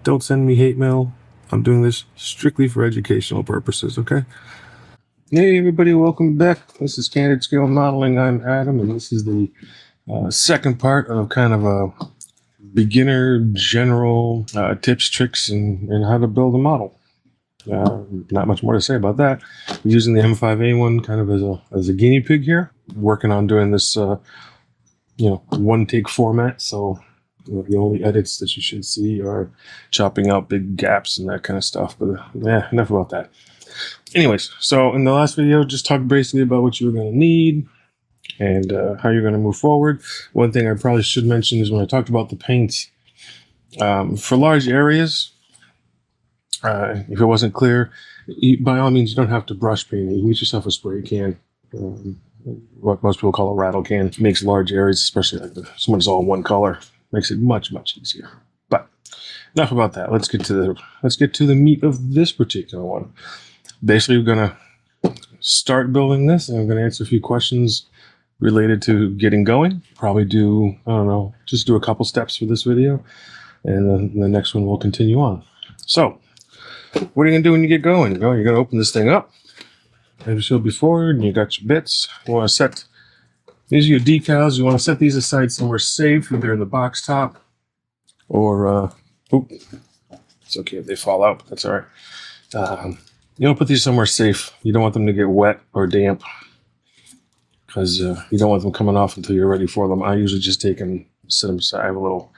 Don't send me hate mail. I'm doing this strictly for educational purposes, okay? Hey everybody, welcome back. This is Candid Scale Modeling. I'm Adam, and this is the second part of kind of a beginner general tips, tricks, and how to build a model. Not much more to say about that. I'm using the M5A1 kind of as a guinea pig here. Working on doing this, one take format. So the only edits that you should see are chopping out big gaps and that kind of stuff. But yeah, enough about that. Anyways, so in the last video, just talked basically about what you were going to need and how you're going to move forward. One thing I probably should mention is when I talked about the paints, for large areas, if it wasn't clear, by all means, you don't have to brush paint it. You can get yourself a spray can, what most people call a rattle can. It makes large areas, especially like someone's all one color, makes it much, much easier. But enough about that. Let's get to the meat of this particular one. Basically, we're going to start building this, and I'm going to answer a few questions related to getting going. Probably do, just do a couple steps for this video, and then the next one will continue on. So, what are you going to do when you get going? You're going to open this thing up, as you showed before, and you got your bits. You want to set, these are your decals. You want to set these aside somewhere safe, either in the box top, or, it's okay if they fall out, but that's all right. You don't put these somewhere safe. You don't want them to get wet or damp, because you don't want them coming off until you're ready for them. I usually just take and set them aside. I have a little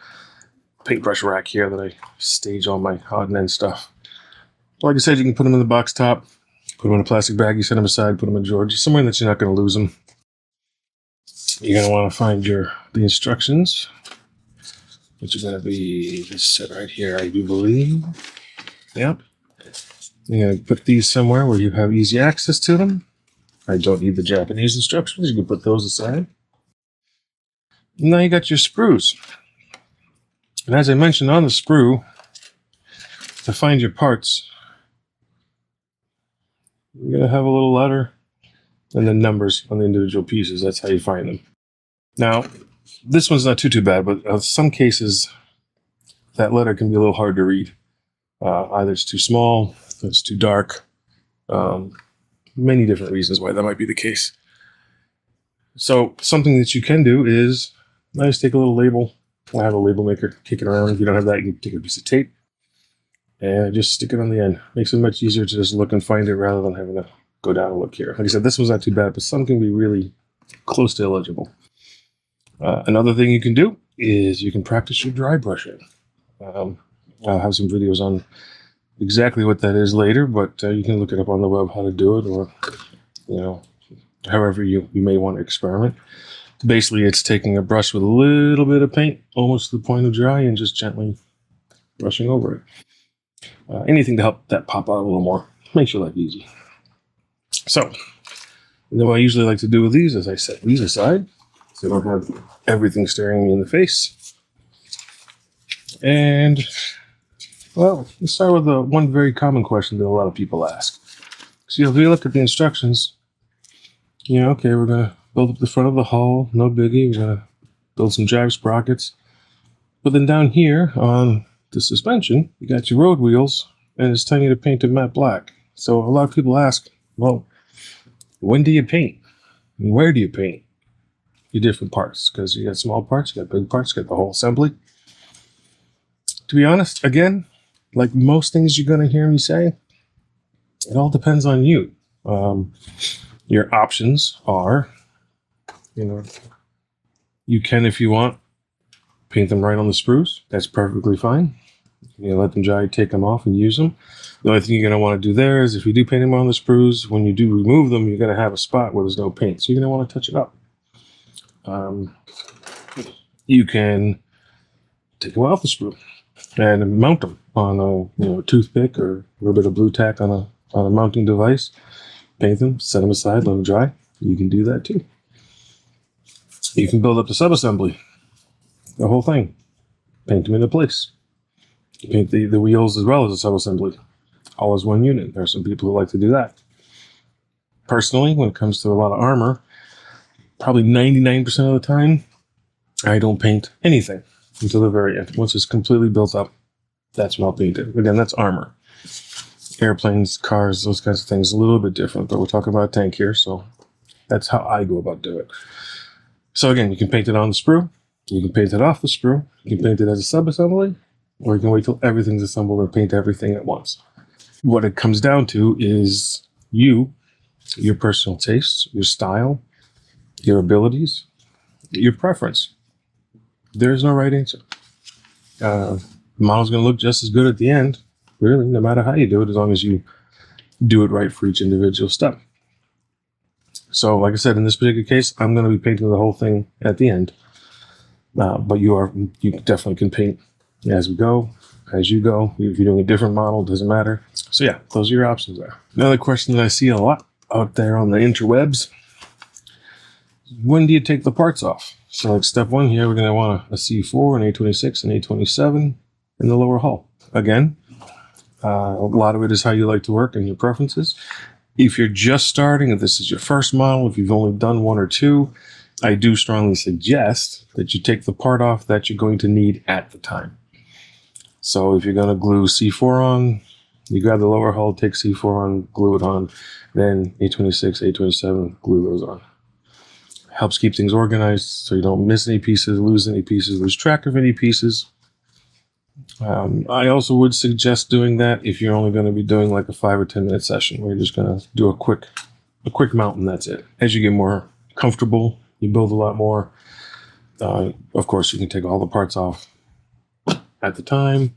paintbrush rack here that I stage all my odd and end stuff. Like I said, you can put them in the box top, put them in a plastic bag, you set them aside, put them in a drawer, just somewhere that you're not going to lose them. You're going to want to find the instructions, which are going to be this set right here, I do believe. Yep. You're going to put these somewhere where you have easy access to them. I don't need the Japanese instructions. You can put those aside. Now you got your sprues. And as I mentioned on the sprue, to find your parts, you're going to have a little letter and then numbers on the individual pieces. That's how you find them. Now, this one's not too bad, but in some cases, that letter can be a little hard to read. Either it's too small, it's too dark. Many different reasons why that might be the case. So something that you can do is just take a little label. I have a label maker kicking around. If you don't have that, you can take a piece of tape and just stick it on the end. Makes it much easier to just look and find it rather than having to go down and look here. Like I said, this one's not too bad, but some can be really close to illegible. Another thing you can do is you can practice your dry brushing. I'll have some videos on exactly what that is later, but you can look it up on the web how to do it, or however you may want to experiment. Basically, it's taking a brush with a little bit of paint, almost to the point of dry, and just gently brushing over it. Anything to help that pop out a little more. Makes your life easy. So, what I usually like to do with these is I set these aside, so I don't have everything staring me in the face. And well, let's start with one very common question that a lot of people ask. So if you look at the instructions, okay, we're going to build up the front of the hull, no biggie. We're going to build some drive sprockets. But then down here on the suspension, you got your road wheels, and it's telling you to paint it matte black. So a lot of people ask, well, when do you paint? And where do you paint your different parts? Because you got small parts, you got big parts, you got the whole assembly. To be honest, again, like most things you're going to hear me say, it all depends on you. Your options are, you can, if you want, paint them right on the sprues. That's perfectly fine. Let them dry, take them off, and use them. The only thing you're going to want to do there is if you do paint them on the sprues, when you do remove them, you're going to have a spot where there's no paint. So you're going to want to touch it up. You can take them off the sprue and mount them on a toothpick or a little bit of blue tack on a mounting device. Paint them, set them aside, let them dry. You can do that too. You can build up the subassembly, the whole thing. Paint them into place. Paint the wheels as well as the subassembly, all as one unit. There are some people who like to do that. Personally, when it comes to a lot of armor, probably 99% of the time, I don't paint anything until the very end. Once it's completely built up, That's what I'll paint it. Again, that's armor. Airplanes, cars, those kinds of things, a little bit different, but we're talking about a tank here, so that's how I go about doing it. So again, you can paint it on the sprue, you can paint it off the sprue, you can paint it as a sub-assembly, or you can wait till everything's assembled and paint everything at once. What it comes down to is you, your personal tastes, your style, your abilities, your preference. There's no right answer. The model's going to look just as good at the end, really, no matter how you do it, as long as you do it right for each individual step. So, like I said, in this particular case, I'm going to be painting the whole thing at the end. But you definitely can paint as we go, as you go. If you're doing a different model, it doesn't matter. So yeah, those are your options there. Another question that I see a lot out there on the interwebs: when do you take the parts off? So like step one here, we're going to want a C4, an A26, an A27 in the lower hull. Again, a lot of it is how you like to work and your preferences. If you're just starting, if this is your first model, if you've only done one or two, I do strongly suggest that you take the part off that you're going to need at the time. So if you're going to glue C4 on, you grab the lower hull, take C4 on, glue it on, then A26, A27, glue those on. Helps keep things organized so you don't miss any pieces, lose track of any pieces. I also would suggest doing that if you're only going to be doing like a 5 or 10 minute session where you're just going to do a quick mount and that's it. As you get more comfortable, you build a lot more. Of course, you can take all the parts off at the time.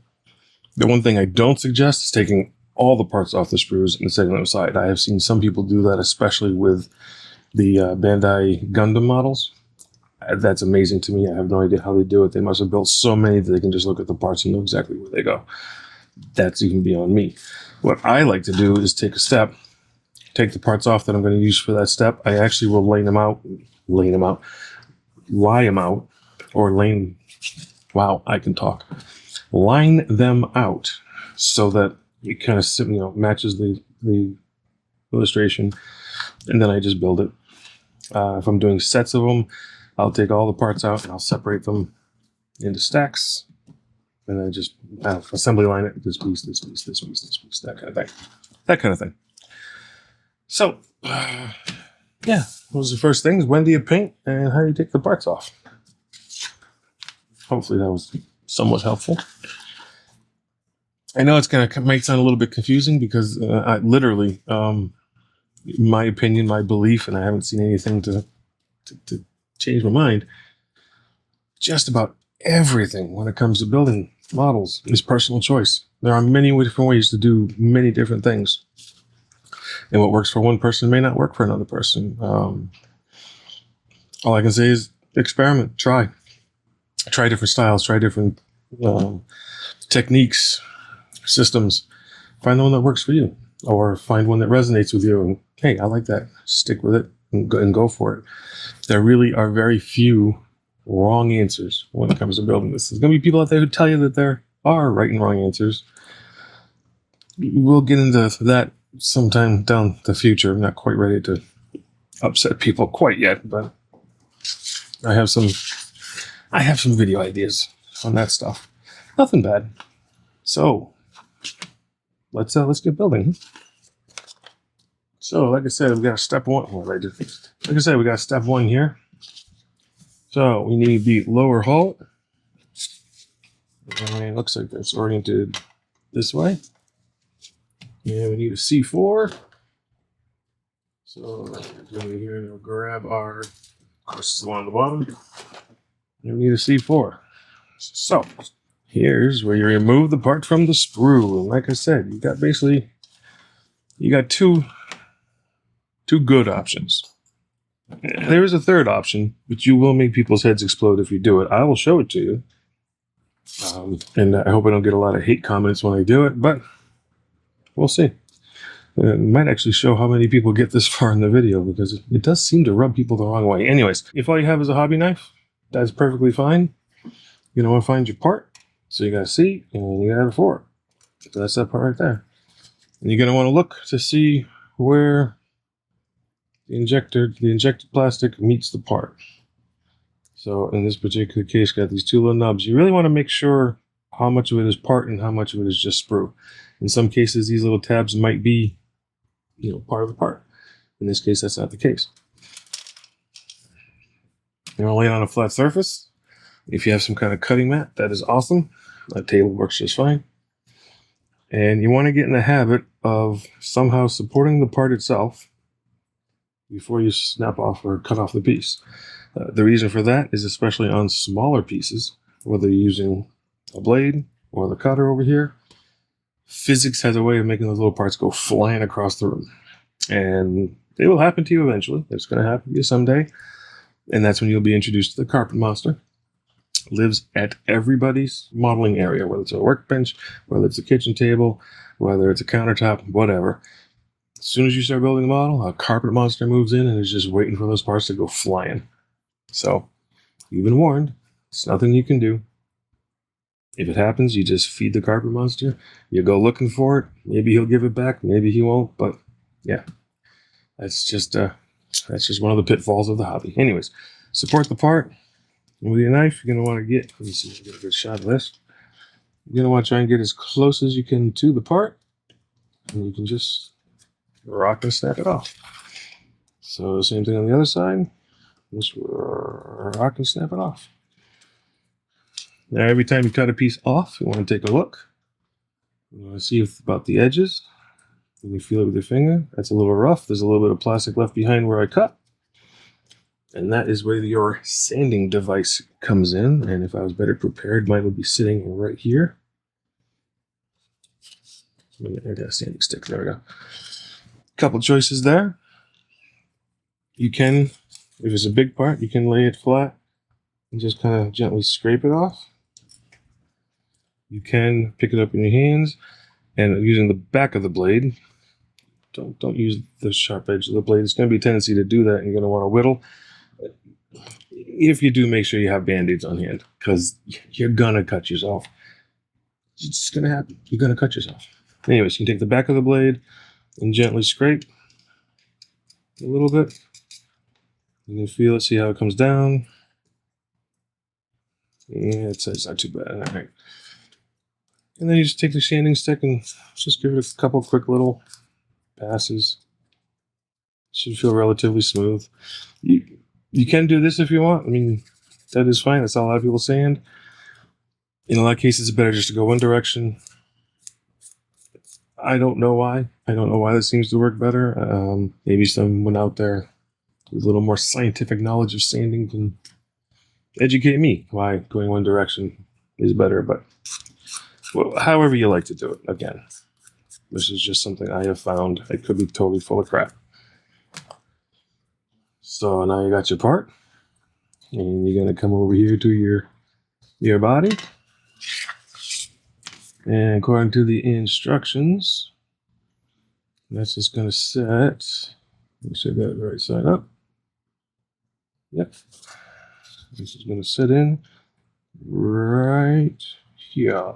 The one thing I don't suggest is taking all the parts off the sprues and setting them aside. I have seen some people do that, especially with the Bandai Gundam models. That's amazing to me. I have no idea how they do it. They must have built so many that they can just look at the parts and know exactly where they go. That's even beyond me. What I like to do is take a step, take the parts off that I'm going to use for that step. I actually will lie them out, line them out so that it kind of matches the illustration, and then I just build it. If I'm doing sets of them, I'll take all the parts out and I'll separate them into stacks, and then just assembly line it. This piece, this piece, this piece, this piece, that kind of thing. So, yeah, those are the first things. When do you paint, and how do you take the parts off? Hopefully that was somewhat helpful. I know it's going to make sound a little bit confusing because I literally, my opinion, my belief, and I haven't seen anything to change my mind. Just about everything when it comes to building models is personal choice. There are many different ways to do many different things. And what works for one person may not work for another person. All I can say is experiment, try different styles, try different techniques, systems. Find the one that works for you, or find one that resonates with you. And hey, I like that. Stick with it and go for it. There really are very few wrong answers when it comes to building this. There's going to be people out there who tell you that there are right and wrong answers. We'll get into that sometime down the future. I'm not quite ready to upset people quite yet, but I have some video ideas on that stuff. Nothing bad. So let's get building. So like I said, we got step one. Like I said, we got step one here. So we need the lower hull. And it looks like it's oriented this way. Yeah, we need a C4. So go here and we'll grab our, this is the one on the bottom. And we need a C4. So here's where you remove the part from the sprue. And like I said, you got two good options. There is a third option, but you will make people's heads explode if you do it. I will show it to you. And I hope I don't get a lot of hate comments when I do it, but we'll see. It might actually show how many people get this far in the video, because it does seem to rub people the wrong way. Anyways, if all you have is a hobby knife, that's perfectly fine. You know, find your part. So you got a C and you got a 4. So that's that part right there. And you're going to want to look to see where the injected plastic meets the part. So in this particular case, got these two little nubs. You really want to make sure how much of it is part and how much of it is just sprue. In some cases, these little tabs might be, part of the part. In this case, that's not the case. You want to lay it on a flat surface. If you have some kind of cutting mat, that is awesome. A table works just fine. And you want to get in the habit of somehow supporting the part itself before you snap off or cut off the piece. The reason for that is especially on smaller pieces, whether you're using a blade or the cutter over here, physics has a way of making those little parts go flying across the room. And it will happen to you eventually. It's going to happen to you someday. And that's when you'll be introduced to the carpet monster. Lives at everybody's modeling area, whether it's a workbench, whether it's a kitchen table, whether it's a countertop, whatever. As soon as you start building a model, a carpet monster moves in and is just waiting for those parts to go flying. So, you've been warned. It's nothing you can do. If it happens, you just feed the carpet monster. You go looking for it. Maybe he'll give it back. Maybe he won't. But yeah, that's just one of the pitfalls of the hobby. Anyways, support the part. And with your knife, you're going to want to get, let me see if I get a good shot of this. You're going to want to try and get as close as you can to the part. And you can just rock and snap it off. So same thing on the other side. Just rock and snap it off. Now every time you cut a piece off, you want to take a look. You want to see about the edges. You can feel it with your finger. That's a little rough. There's a little bit of plastic left behind where I cut. And that is where your sanding device comes in. And if I was better prepared, mine would be sitting right here. I got a sanding stick. There we go. Couple choices there. You can, if it's a big part, you can lay it flat and just kind of gently scrape it off. You can pick it up in your hands and using the back of the blade. Don't use the sharp edge of the blade. It's going to be a tendency to do that, and you're going to want to whittle. If you do, make sure you have Band-Aids on hand, because you're going to cut yourself. It's just going to happen. You're going to cut yourself. Anyways, you can take the back of the blade and gently scrape a little bit. You can feel it, see how it comes down. Yeah, it's not too bad. All right. And then you just take the sanding stick and just give it a couple quick little passes. It should feel relatively smooth. You can do this if you want. I mean, that is fine. That's how a lot of people sand. In a lot of cases, it's better just to go one direction. I don't know why. I don't know why this seems to work better. Maybe someone out there with a little more scientific knowledge of sanding can educate me why going one direction is better. But well, however you like to do it, again, this is just something I have found. It could be totally full of crap. So now you got your part, and you're going to come over here to your body. And according to the instructions, that's just going to set, make sure I got the right side up. Yep. This is going to sit in right here.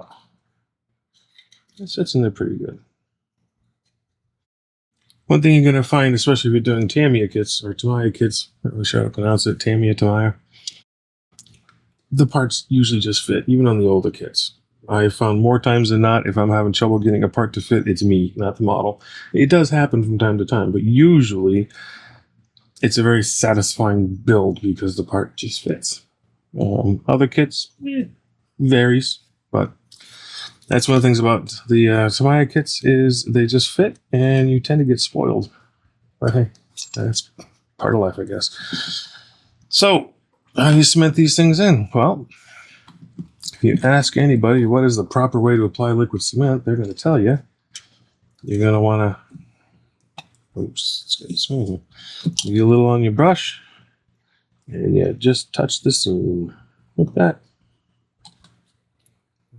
It sits in there pretty good. One thing you're going to find, especially if you're doing Tamiya kits, or Tamiya kits, I'm not really sure how to pronounce it, Tamiya, the parts usually just fit, even on the older kits. I found more times than not, if I'm having trouble getting a part to fit, it's me, not the model. It does happen from time to time, but usually it's a very satisfying build because the part just fits. Other kits, varies, but that's one of the things about the Tamiya kits is they just fit, and you tend to get spoiled. But hey, that's part of life, I guess. So, how do you cement these things in? Well, if you ask anybody what is the proper way to apply liquid cement, they're going to tell you. You're going to want to, oops, let's get smooth. Get a little on your brush, and you just touch the seam like that.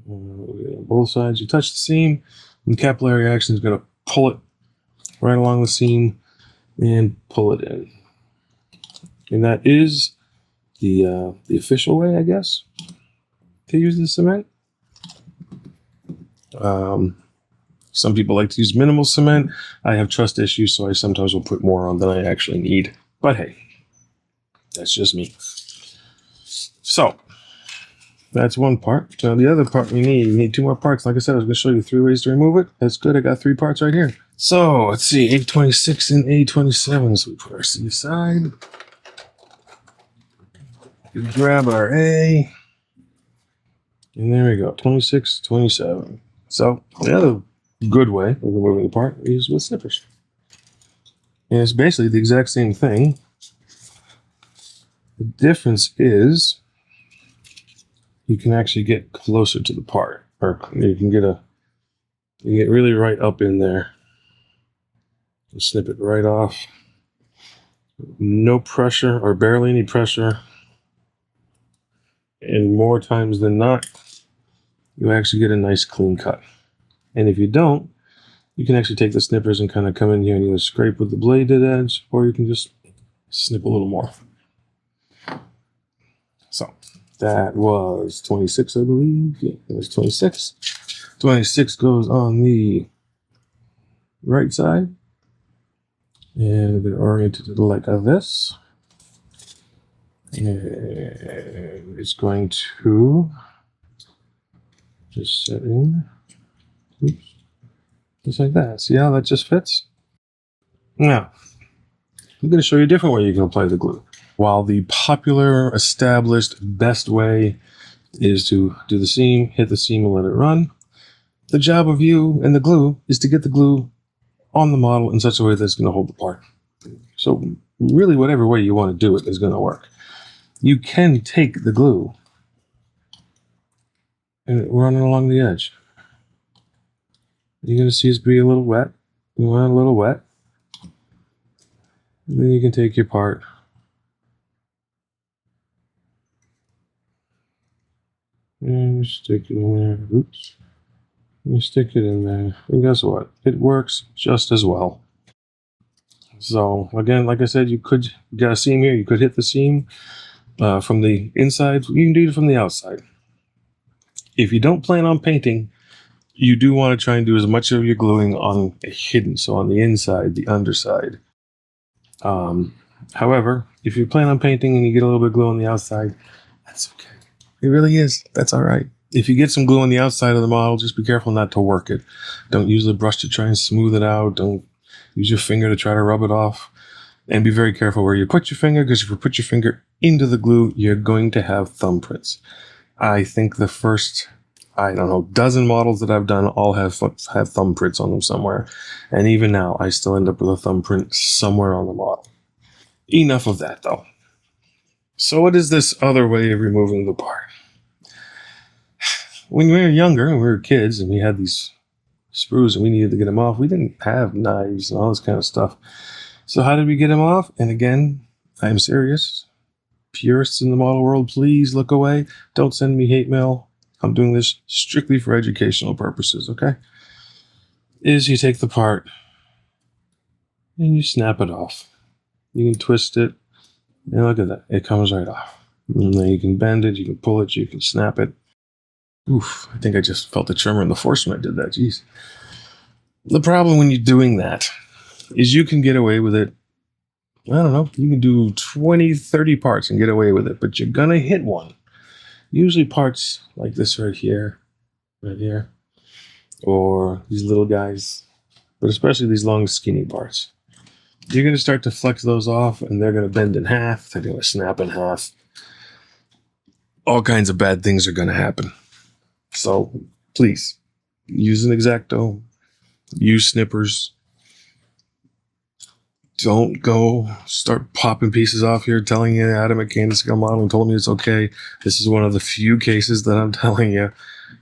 Both sides, you touch the seam, and capillary action is going to pull it right along the seam and pull it in. And that is the official way, I guess, to use the cement. Some people like to use minimal cement. I have trust issues, so I sometimes will put more on than I actually need. But hey, that's just me. So, that's one part. So the other part we need two more parts. Like I said, I was going to show you 3 ways to remove it. That's good. I got 3 parts right here. So let's see, A26 and A27. So we put our C aside. We grab our A. And there we go, 26, 27. So the other good way of removing the part is with snippers. And it's basically the exact same thing. The difference is you can actually get closer to the part, or you get really right up in there. And snip it right off. No pressure, or barely any pressure. And more times than not, you actually get a nice clean cut. And if you don't, you can actually take the snippers and kind of come in here and either scrape with the bladed edge, or you can just snip a little more. So that was 26, I believe. Yeah, it was 26. 26 goes on the right side. And they're oriented like this. And it's going to just set in. Oops. Just like that. See how that just fits? Now, I'm going to show you a different way you can apply the glue. While the popular, established, best way is to do the seam, hit the seam and let it run, the job of you and the glue is to get the glue on the model in such a way that it's going to hold the part. So really whatever way you want to do it is going to work. You can take the glue and run it along the edge. You're going to see it's be a little wet. You want it a little wet. And then you can take your part and stick it in there. Oops. You stick it in there. And guess what? It works just as well. So again, like I said, you got a seam here. You could hit the seam from the inside. You can do it from the outside. If you don't plan on painting, you do want to try and do as much of your gluing on hidden, so on the inside, the underside. However, if you plan on painting and you get a little bit of glue on the outside, that's okay. It really is. That's all right. If you get some glue on the outside of the model, just be careful not to work it. Don't use the brush to try and smooth it out. Don't use your finger to try to rub it off. And be very careful where you put your finger, because if you put your finger into the glue, you're going to have thumbprints. I think the first, dozen models that I've done all have thumbprints on them somewhere. And even now, I still end up with a thumbprint somewhere on the model. Enough of that, though. So what is this other way of removing the part? When we were younger, and we were kids, and we had these sprues, and we needed to get them off, we didn't have knives and all this kind of stuff. So how did we get them off? And again, I'm serious. Purists in the model world, please look away. Don't send me hate mail. I'm doing this strictly for educational purposes, okay? Is you take the part and you snap it off. You can twist it, and look at that. It comes right off. And then you can bend it, you can pull it, you can snap it. Oof, I think I just felt a tremor in the force when I did that. Jeez. The problem when you're doing that is you can get away with it. I don't know. You can do 20, 30 parts and get away with it, but you're going to hit one. Usually parts like this right here, or these little guys, but especially these long, skinny parts. You're going to start to flex those off, and they're going to bend in half. They're going to snap in half. All kinds of bad things are going to happen. So please, use an X-Acto, use snippers. Don't go start popping pieces off here telling you Adam at Candid Scale Modeling told me it's okay. This is one of the few cases that I'm telling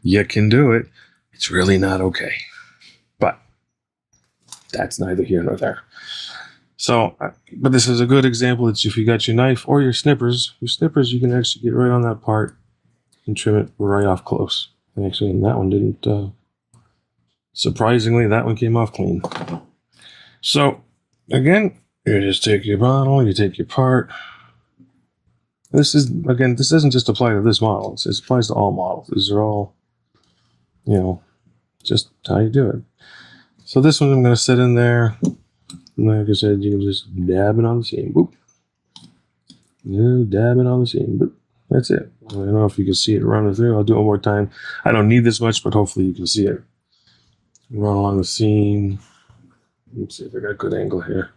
you can do it. It's really not okay. But that's neither here nor there. So, but this is a good example. It's if you got your knife or your snippers, you can actually get right on that part and trim it right off close. And actually, that one didn't, surprisingly, that one came off clean. So, again, you just take your model, you take your part. This doesn't just apply to this model. It applies to all models. These are all, just how you do it. So this one I'm going to set in there. Like I said, you can just dab it on the seam. Boop. Dab it on the seam. Boop. That's it. I don't know if you can see it running through. I'll do it one more time. I don't need this much, but hopefully you can see it. Run along the seam. Let's see if I got a good angle here.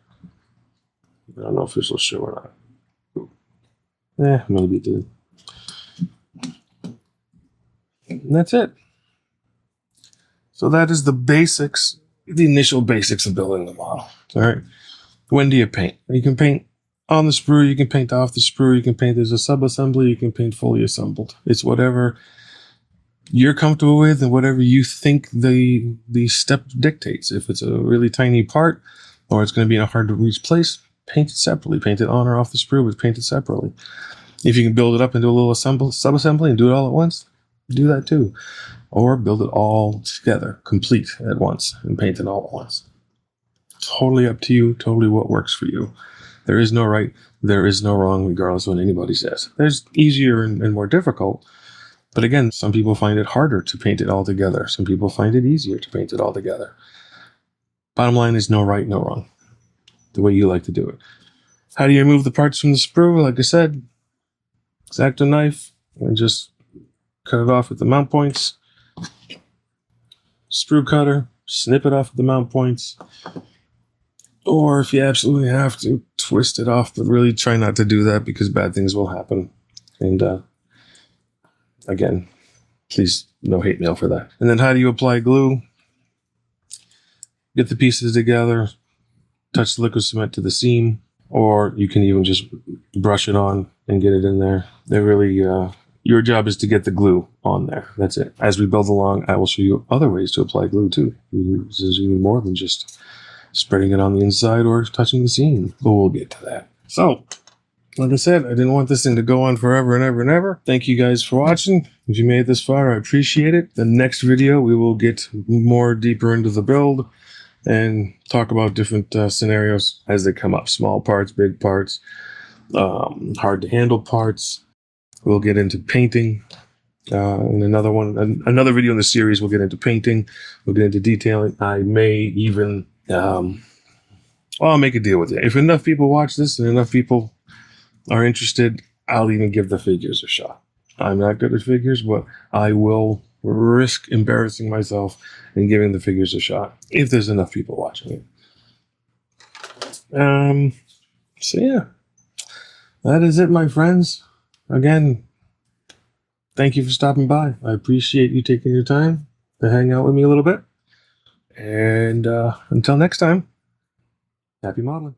I don't know if this will show or not. Maybe it did. And that's it. So that is the basics, the initial basics of building the model. All right. When do you paint? You can paint on the sprue, you can paint off the sprue, you can paint as a sub-assembly, you can paint fully assembled. It's whatever you're comfortable with and whatever you think the step dictates. If it's a really tiny part or it's going to be in a hard to reach place, paint it separately. Paint it on or off the sprue, but paint it separately. If you can build it up into a little sub-assembly and do it all at once, do that too. Or build it all together, complete at once, and paint it all at once. Totally up to you, totally what works for you. There is no right, there is no wrong, regardless of what anybody says. There's easier and more difficult. But again, some people find it harder to paint it all together. Some people find it easier to paint it all together. Bottom line is no right, no wrong. The way you like to do it. How do you remove the parts from the sprue? Like I said, X-Acto knife and just cut it off at the mount points. Sprue cutter, snip it off at the mount points. Or if you absolutely have to, twist it off, but really try not to do that because bad things will happen. And again, please no hate mail for that. And then how do you apply glue? Get the pieces together, touch the liquid cement to the seam, or you can even just brush it on and get it in there. They really, your job is to get the glue on there. That's it. As we build along, I will show you other ways to apply glue too. This is even more than just spreading it on the inside or touching the seam. But we'll get to that. So, like I said, I didn't want this thing to go on forever and ever and ever. Thank you guys for watching. If you made it this far, I appreciate it. The next video, we will get more deeper into the build and talk about different scenarios as they come up. Small parts, big parts, hard to handle parts. We'll get into painting. In another video in the series, we'll get into painting. We'll get into detailing. I may even, I'll make a deal with you. If enough people watch this and enough people are interested, I'll even give the figures a shot. I'm not good at figures, but I will risk embarrassing myself and giving the figures a shot if there's enough people watching it. So yeah, that is it, my friends. Again, thank you for stopping by. I appreciate you taking your time to hang out with me a little bit. And until next time, happy modeling.